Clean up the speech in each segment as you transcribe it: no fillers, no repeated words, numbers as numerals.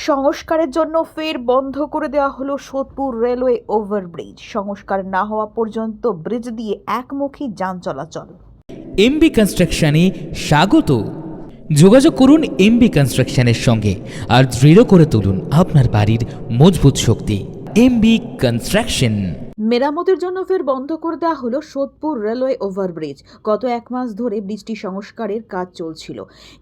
সংস্কারের জন্য ফের বন্ধ করে দেওয়া হলো সোদপুর রেলওয়ে ওভারব্রিজ। সংস্কার না হওয়া পর্যন্ত ব্রিজ দিয়ে একমুখী যান চলাচল। এমবি কনস্ট্রাকশনে স্বাগত। যোগাযোগ করুন এমবি কনস্ট্রাকশনের সঙ্গে আর দৃঢ় করে তুলুন আপনার বাড়ির মজবুত শক্তি। MB construction. মেরামতের জন্য ফের বন্ধ করে দেওয়া হলো সোদপুর রেলওয়ে ওভারব্রিজ। গত এক মাস ধরে ব্রিজটি সংস্কারের কাজ চলছিল,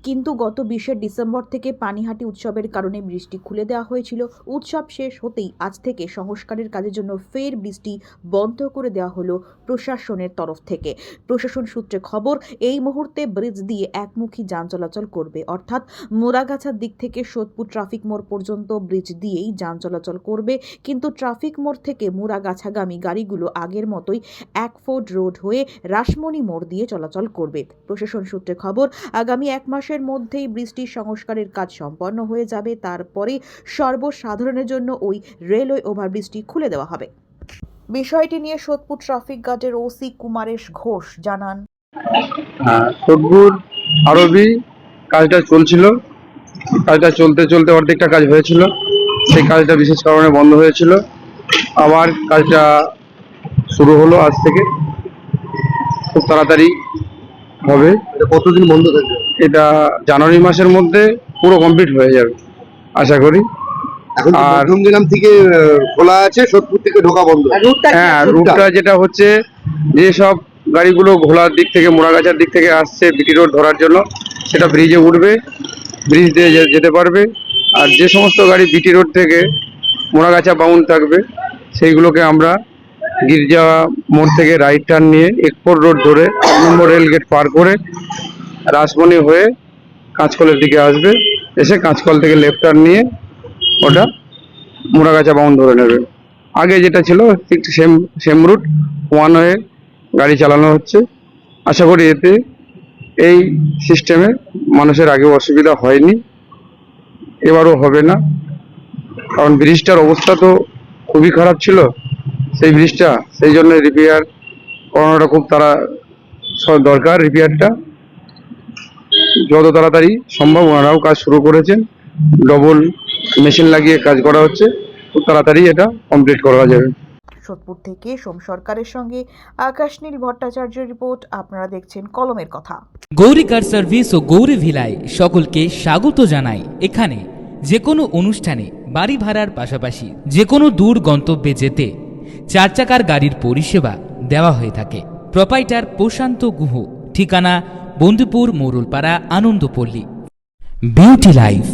কিন্তু গত 20 ডিসেম্বর থেকে পানিহাটি উৎসবের কারণে ব্রিজটি খুলে দেওয়া হয়েছিল। উৎসব শেষ হতেই আজ থেকে সংস্কারের কাজের জন্য ফের ব্রিজটি বন্ধ করে দেওয়া হলো প্রশাসনের তরফ থেকে। প্রশাসন সূত্রে খবর, এই মুহূর্তে ব্রিজ দিয়ে একমুখী যান চলাচল করবে, অর্থাৎ মোরাগাছার দিক থেকে সোদপুর ট্রাফিক মোড় পর্যন্ত ব্রিজ দিয়েই যান চলাচল করবে। কিন্তু ট্রাফিক মোড় থেকে মোরাগাছাগামী গাড়িগুলো আগের মতোই একফোর্ড রোড হয়ে রাসমণি মোড় দিয়ে চলাচল করবে। প্রশাসন সূত্রে খবর, আগামী এক মাসের মধ্যেই ব্রিজটির সংস্কারের কাজ সম্পন্ন হয়ে যাবে। তারপরে সর্বসাধারণের জন্য ওই রেলওয়ে ওভারব্রিজটি খুলে দেওয়া হবে। বিষয়টি নিয়ে সোদপুর ট্রাফিক গার্ডের ওসি কুমারেশ ঘোষ জানান, সোদপুর আরবি কাজটা চলছিল, কাজটা চলতে চলতে অর্ধেকটা কাজ হয়েছিল, সেই কাজটা বিশেষ কারণে বন্ধ হয়েছিল। আবার কাজটা শুরু হলো আজ থেকে, খুব তাড়াতাড়ি হবে। কতদিন বন্ধ থাকবে? এটা জানুয়ারি মাসের মধ্যে পুরো কমপ্লিট হয়ে যাবে আশা করি। এখন আর মধ্যমগ্রাম থেকে খোলা আছে, সোদপুর থেকে ঢোকা বন্ধ। হ্যাঁ, রুটটা যেটা হচ্ছে, যেসব গাড়িগুলো ঘোলার দিক থেকে মোরাগাছার দিক থেকে আসছে বিটি রোড ধরার জন্য, সেটা ব্রিজে উঠবে, ব্রিজ দিয়ে যেতে পারবে। আর যে সমস্ত গাড়ি বিটি রোড থেকে মোরাগাছা বাউন্ড থাকবে, সেইগুলোকে আমরা গির্জা মোড় থেকে রাইট টার্ন নিয়ে একফোর্ড রোড ধরে 1 নম্বর রেল গেট পার করে রাসমণি হয়ে কাঁচকলের দিকে আসবে, এসে কাঁচকল থেকে লেফট টার্ন নিয়ে ওটা মোরাগাছা বাউন্ড ধরে নেবে। আগে যেটা ছিল ঠিক সেম রুট, ওয়ান ওয়ে গাড়ি চালানো হচ্ছে। আশা করি এতে এই সিস্টেমে মানুষের আগে অসুবিধা হয়নি, এবারও হবে না। কারণ ব্রিজটার অবস্থা তো খুবই খারাপ ছিল, সেই ব্রিজটা, সেই জন্য রিপেয়ার করানোটা খুব দরকার। রিপেয়ারটা যত তাড়াতাড়ি সম্ভব, ওনারাও কাজ শুরু করেছেন, ডবল মেশিন লাগিয়ে কাজ করা হচ্ছে, খুব তাড়াতাড়ি এটা কমপ্লিট করা যাবে। সোদপুর থেকে সোম সরকারের সঙ্গে আকাশনীল ভট্টাচার্যের রিপোর্ট। আপনারা দেখছেন কলমের কথা। গৌরী কার সার্ভিস ও গৌরী ভিলায় সকলকে স্বাগত জানাই। এখানে যে কোনো অনুষ্ঠানে, বাড়ি ভাড়ার পাশাপাশি যে কোনো দূর গন্তব্যে যেতে 4 চাকার গাড়ির পরিষেবা দেওয়া হয়ে থাকে। প্রোপাইটার প্রশান্ত গুহ, ঠিকানা Bandipur Morulpara, Anandapalli. Beauty Life,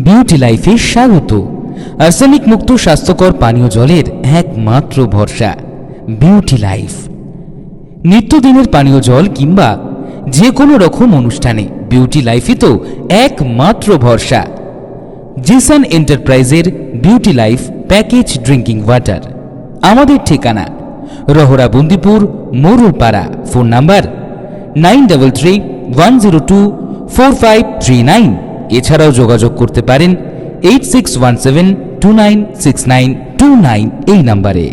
Beauty লাইফে স্বাগত। আর্সেনিক মুক্ত স্বাস্থ্যকর পানীয় জলের একমাত্র ভরসা বিউটি লাইফ। নিত্যদিনের পানীয় জল কিংবা যে কোনো রকম অনুষ্ঠানে বিউটি লাইফই তো একমাত্র ভরসা। জিসান এন্টারপ্রাইজের Beauty Life package drinking water. আমাদের ঠিকানা রহরা বন্দীপুর মোরুলপাড়া। Phone number 9331024539। এছাড়াও যোগাযোগ করতে পারেন 8617296929 এই নাম্বারে।